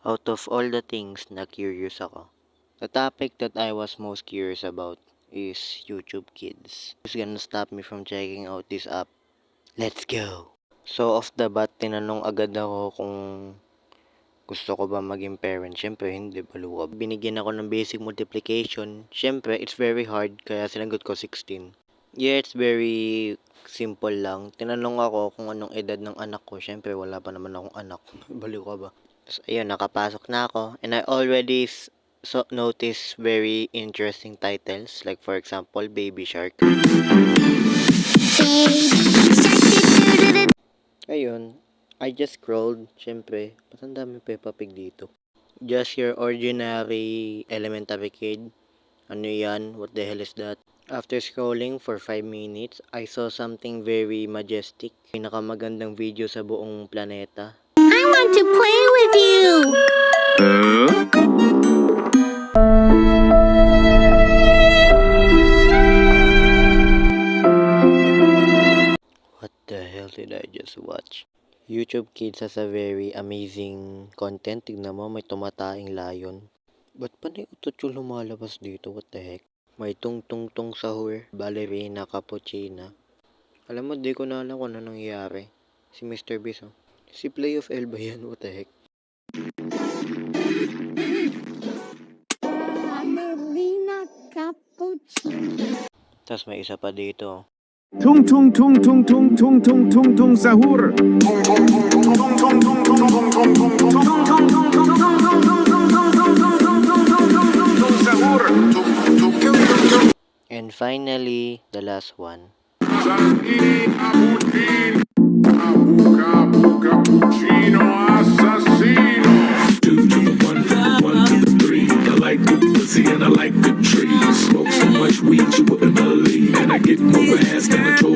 Out of all the things na curious ako, the topic that I was most curious about is YouTube Kids. Who's gonna stop me from checking out this app? Let's go! So off the bat, tinanong agad ako kung gusto ko ba maging parent. Siyempre, hindi, balo ka. Binigyan ako ng basic multiplication. Siyempre, it's very hard, kaya sinagot ko 16. Yeah, it's very simple lang. Tinanong ako kung anong edad ng anak ko. Siyempre, wala pa naman akong anak. Baliw ka ba? So, ayun, nakapasok na ako. And I already notice very interesting titles. Like, for example, Baby Shark. Ayun, I just scrolled. Siyempre, ba't ang dami Peppa Pig dito? Just your ordinary elementary kid. Ano yan? What the hell is that? After scrolling for 5 minutes, I saw something very majestic. Pinakamagandang video sa buong planeta. I want to play with you! What the hell did I just watch? YouTube Kids has a very amazing content. Tignan mo, may tumataing lion. Ba't pa na utot yung lumalabas dito? What the heck? May tung-tung-tung sahur, ballerina, cappuccina. Alam mo, di ko na alam kung ano nangyayari. Si Mr. Beast, oh. Si Play of L ba yan? What the heck? Ballerina cappuccino. Tapos may isa pa dito. Tung tung tung tung tung tung tung tung tung sahur. Tung tung tung tung tung tung tung tung tung tung tung tung tung sahur. And finally, the last one. Cappuccino assassino. 2 to the 1 to the 3. I like good pussy and I like good trees. Smoke so much weed you wouldn't believe, and I get more ass than a toy.